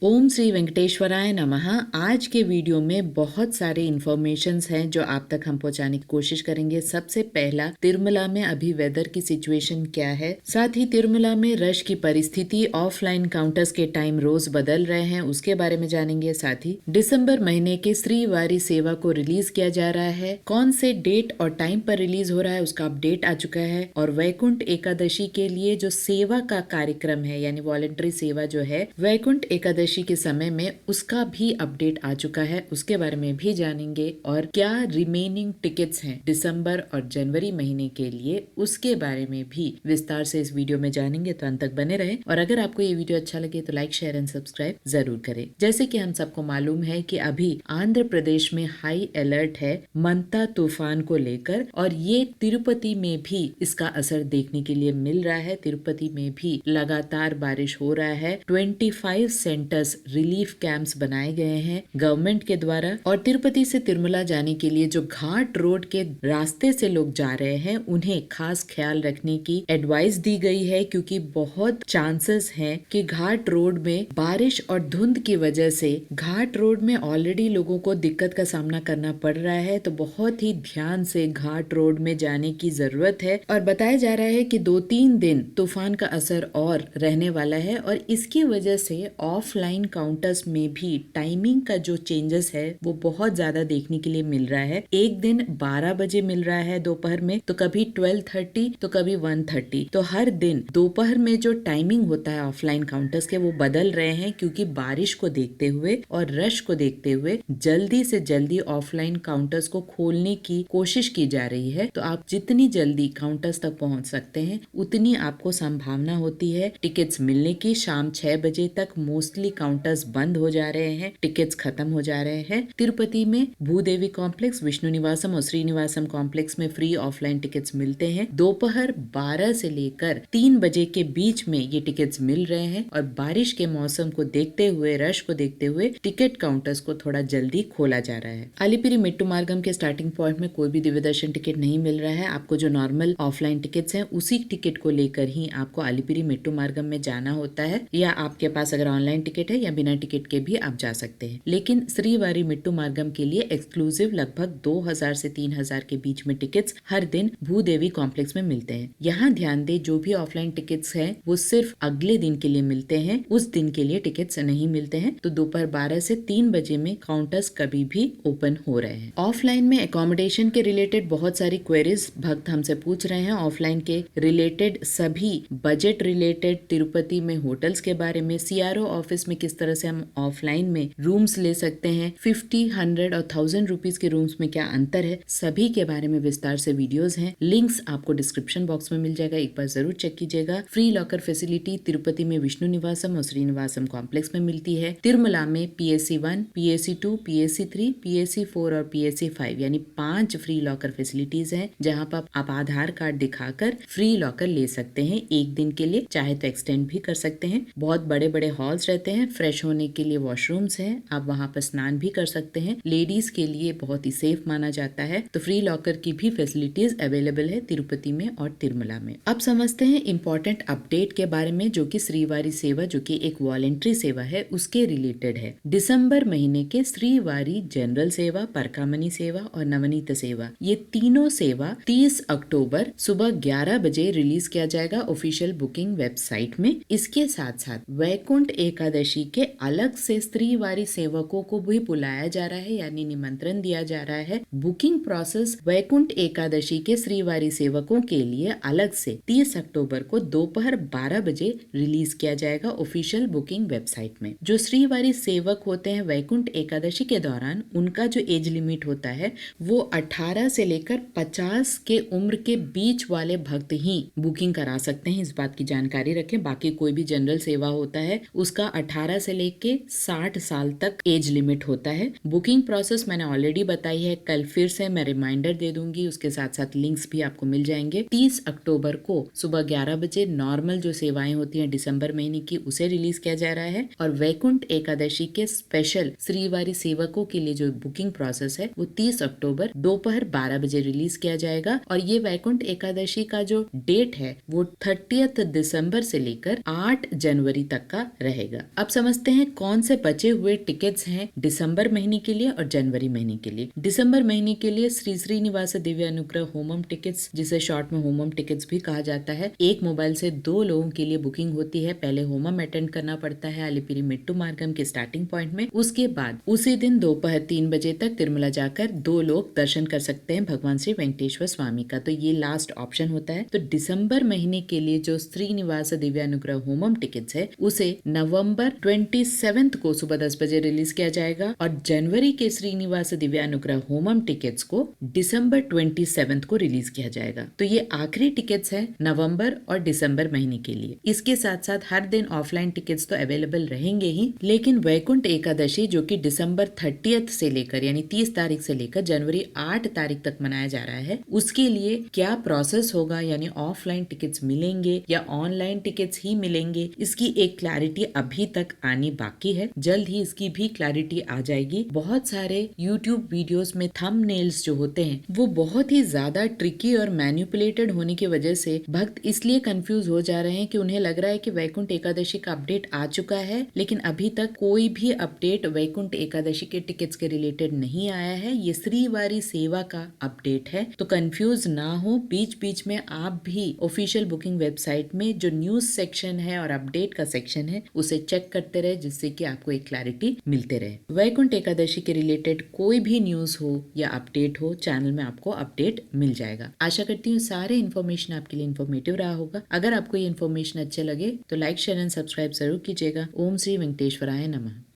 ओम श्री वेंकटेश्वराय नमः। आज के वीडियो में बहुत सारे इन्फॉर्मेशंस हैं जो आप तक हम पहुंचाने की कोशिश करेंगे। सबसे पहला, तिरुमला में अभी वेदर की सिचुएशन क्या है, साथ ही तिरुमला में रश की परिस्थिति, ऑफलाइन काउंटर्स के टाइम रोज बदल रहे हैं, उसके बारे में जानेंगे। साथ ही दिसंबर महीने के श्रीवारी सेवा को रिलीज किया जा रहा है, कौन से डेट और टाइम पर रिलीज हो रहा है उसका अपडेट आ चुका है। और वैकुंठ एकादशी के लिए जो सेवा का कार्यक्रम है यानी वॉलेंट्री सेवा जो है वैकुंठ एकादशी के समय में, उसका भी अपडेट आ चुका है, उसके बारे में भी जानेंगे। और क्या रिमेनिंग टिकट्स हैं दिसंबर और जनवरी महीने के लिए, उसके बारे में भी विस्तार से इस वीडियो में जानेंगे, तो अंत तक बने रहें। और अगर आपको ये वीडियो अच्छा लगे तो लाइक, शेयर एंड सब्सक्राइब जरूर करें। जैसे कि हम सबको मालूम है कि अभी आंध्र प्रदेश में हाई अलर्ट है मंता तूफान को लेकर, और ये तिरुपति में भी इसका असर देखने के लिए मिल रहा है। तिरुपति में भी लगातार बारिश हो रहा है। 25 सेंटर रिलीफ कैंप्स बनाए गए हैं गवर्नमेंट के द्वारा। और तिरुपति से तिरुमला जाने के लिए जो घाट रोड के रास्ते से लोग जा रहे हैं उन्हें खास ख्याल रखने की एडवाइस दी गई है, क्योंकि बहुत चांसेस हैं कि घाट रोड में बारिश और धुंध की वजह से घाट रोड में ऑलरेडी लोगों को दिक्कत का सामना करना पड़ रहा है। तो बहुत ही ध्यान से घाट रोड में जाने की जरूरत है। और बताया जा रहा है कि 2-3 दिन तूफान का असर और रहने वाला है, और इसकी वजह से ऑफलाइन काउंटर्स में भी टाइमिंग का जो चेंजेस है वो बहुत ज्यादा देखने के लिए मिल रहा है। एक दिन 12 बजे मिल रहा है दोपहर में, तो कभी 12:30 तो कभी 1:30। तो हर दिन दोपहर में जो टाइमिंग होता है ऑफलाइन काउंटर्स के वो बदल रहे हैं, क्योंकि बारिश को देखते हुए और रश को देखते हुए जल्दी से जल्दी ऑफलाइन काउंटर्स को खोलने की कोशिश की जा रही है। तो आप जितनी जल्दी काउंटर्स तक पहुंच सकते हैं उतनी आपको संभावना होती है टिकट्स मिलने की। शाम 6 बजे तक मोस्टली काउंटर्स बंद हो जा रहे हैं, टिकट्स खत्म हो जा रहे हैं। तिरुपति में भूदेवी कॉम्प्लेक्स, विष्णु निवासम और श्रीनिवासम कॉम्प्लेक्स में फ्री ऑफलाइन टिकट्स मिलते हैं। दोपहर 12 से लेकर 3 बजे के बीच में ये टिकट्स मिल रहे हैं। और बारिश के मौसम को देखते हुए, रश को देखते हुए टिकट काउंटर्स को थोड़ा जल्दी खोला जा रहा है। अलिपिरी मेट्टू मार्गम के स्टार्टिंग पॉइंट में कोई भी दिव्य दर्शन टिकट नहीं मिल रहा है। आपको जो नॉर्मल ऑफलाइन टिकट्स हैं उसी टिकट को लेकर ही आपको अलिपिरी मेट्टू मार्गम में जाना होता है, या आपके पास अगर ऑनलाइन टिकट है या बिना टिकट के भी आप जा सकते हैं। लेकिन श्रीवारी मेट्टू मार्गम के लिए एक्सक्लूसिव लगभग 2000 से 3000 के बीच में टिकट्स हर दिन भूदेवी कॉम्प्लेक्स में मिलते हैं। यहाँ ध्यान दे, जो भी ऑफलाइन टिकट्स हैं वो सिर्फ अगले दिन के लिए मिलते हैं, उस दिन के लिए टिकट्स नहीं मिलते हैं। तो दोपहर 12 से 3 बजे में काउंटर्स कभी भी ओपन हो रहे हैं। ऑफलाइन में एकोमोडेशन के रिलेटेड बहुत सारी क्वेरीज भक्त हमसे पूछ रहे हैं। ऑफलाइन के रिलेटेड सभी बजट रिलेटेड, तिरुपति में होटल्स के बारे में, सीआरओ ऑफिस में किस तरह से हम ऑफलाइन में रूम्स ले सकते हैं, 50, 100 और 1000 रुपीज के रूम्स में क्या अंतर है, सभी के बारे में विस्तार से वीडियोस हैं। लिंक्स आपको डिस्क्रिप्शन बॉक्स में मिल जाएगा, एक बार जरूर चेक कीजिएगा। फ्री लॉकर फैसिलिटी तिरुपति में विष्णु निवासम और श्रीनिवासम कॉम्प्लेक्स में मिलती है। तिरुमला में PSC 1, PSC 2, PSC 3, PSC 4 और PSC 5 यानी 5 फ्री लॉकर फैसिलिटीज हैं, जहां पर आप आधार कार्ड दिखाकर फ्री लॉकर ले सकते हैं एक दिन के लिए, चाहे तो एक्सटेंड भी कर सकते हैं। बहुत बड़े बड़े हॉल्स रहते हैं, फ्रेश होने के लिए वॉशरूम्स हैं, आप वहां पर स्नान भी कर सकते हैं। लेडीज के लिए बहुत ही सेफ माना जाता है। तो फ्री लॉकर की भी फैसिलिटीज अवेलेबल है तिरुपति में और तिरुमला में। अब समझते हैं इंपॉर्टेंट अपडेट के बारे में, जो कि श्रीवारी सेवा, जो कि एक वॉलेंट्री सेवा है, उसके रिलेटेड है। दिसंबर महीने के श्रीवारी जनरल सेवा, परकामनी सेवा और नवनीत सेवा, ये तीनों सेवा 30 अक्टूबर सुबह 11 बजे रिलीज किया जाएगा ऑफिशियल बुकिंग वेबसाइट में। इसके साथ साथ वैकुंठ एकादशी के अलग से श्रीवारी सेवकों को भी बुलाया जा रहा है, यानी निमंत्रण दिया जा रहा है। बुकिंग प्रोसेस वैकुंठ एकादशी के श्रीवारी सेवकों के लिए अलग से 30 अक्टूबर को दोपहर 12 बजे रिलीज किया जाएगा ऑफिशियल बुकिंग वेबसाइट में। जो श्रीवारी सेवक होते हैं वैकुंठ एकादशी के दौरान, उनका जो एज लिमिट होता है वो 18 से लेकर 50 के उम्र के बीच वाले भक्त ही बुकिंग करा सकते हैं, इस बात की जानकारी रखें। बाकी कोई भी जनरल सेवा होता है उसका 18 से लेके 60 साल तक एज लिमिट होता है। बुकिंग प्रोसेस मैंने ऑलरेडी बताई है, कल फिर से मैं रिमाइंडर दे दूंगी, उसके साथ साथ लिंक्स भी आपको मिल जाएंगे। 30 अक्टूबर को सुबह 11 बजे नॉर्मल जो सेवाएं होती हैं दिसंबर महीने की, उसे रिलीज किया जा रहा है। और वैकुंठ एकादशी के स्पेशल श्रीवारी सेवकों के लिए जो बुकिंग प्रोसेस है वो 30 अक्टूबर दोपहर 12 बजे रिलीज किया जाएगा। और ये वैकुंठ एकादशी का जो डेट है वो 30 दिसंबर से लेकर 8 जनवरी तक का रहेगा। अब अब समझते हैं कौन से बचे हुए टिकट्स हैं दिसंबर महीने के लिए और जनवरी महीने के लिए। दिसंबर महीने के लिए श्री श्रीनिवास दिव्य अनुग्रह होमम टिकट्स, जिसे शॉर्ट में होमम टिकट्स भी कहा जाता है, एक मोबाइल से 2 लोगों के लिए बुकिंग होती है। पहले होमम अटेंड करना पड़ता है अलिपिरी मेट्टू मार्गम के स्टार्टिंग पॉइंट में। उसके बाद उसी दिन दोपहर 3 बजे तक तिरुमला जाकर 2 लोग दर्शन कर सकते हैं भगवान श्री वेंकटेश्वर स्वामी का। तो ये लास्ट ऑप्शन होता है। तो दिसंबर महीने के लिए जो श्रीनिवास दिव्य अनुग्रह होमम टिकट्स है उसे नवंबर 27 को सुबह 10 बजे रिलीज किया जाएगा और जनवरी के श्रीनिवास दिव्य अनुग्रह होमम टिकट्स को दिसंबर 27 को रिलीज किया जाएगा। तो ये आखिरी टिकट्स है नवंबर और दिसंबर महीने के लिए। इसके साथ साथ हर दिन ऑफलाइन टिकट्स तो अवेलेबल रहेंगे ही, लेकिन वैकुंठ एकादशी जो कि दिसंबर 30 से लेकर यानी 30 तारीख से लेकर जनवरी 8 तारीख तक मनाया जा रहा है, उसके लिए क्या प्रोसेस होगा, यानी ऑफलाइन टिकट्स मिलेंगे या ऑनलाइन टिकट्स ही मिलेंगे, इसकी एक क्लैरिटी अभी तक आनी बाकी है। जल्द ही इसकी भी क्लैरिटी आ जाएगी। बहुत सारे यूट्यूब वीडियोस में थंबनेल्स जो होते हैं वो बहुत ही ज्यादा ट्रिकी और मैनिपुलेटेड होने की वजह से भक्त इसलिए कंफ्यूज हो जा रहे हैं कि उन्हें लग रहा है कि वैकुंठ एकादशी का अपडेट आ चुका है, लेकिन अभी तक कोई भी अपडेट वैकुंठ एकादशी के टिकट्स के रिलेटेड नहीं आया है। ये श्रीवारी सेवा का अपडेट है। तो कंफ्यूज ना हो, बीच बीच में आप भी ऑफिशियल बुकिंग वेबसाइट में जो न्यूज सेक्शन है और अपडेट का सेक्शन है उसे चेक करते रहे, जिससे कि आपको एक क्लैरिटी मिलते रहे। वैकुंठ एकादशी के रिलेटेड कोई भी न्यूज हो या अपडेट हो, चैनल में आपको अपडेट मिल जाएगा। आशा करती हूँ सारे इन्फॉर्मेशन आपके लिए इन्फॉर्मेटिव रहा होगा। अगर आपको ये इन्फॉर्मेशन अच्छे लगे तो लाइक, शेयर एंड सब्सक्राइब जरूर कीजिएगा। ओम श्री वेंकटेश्वराय नमः।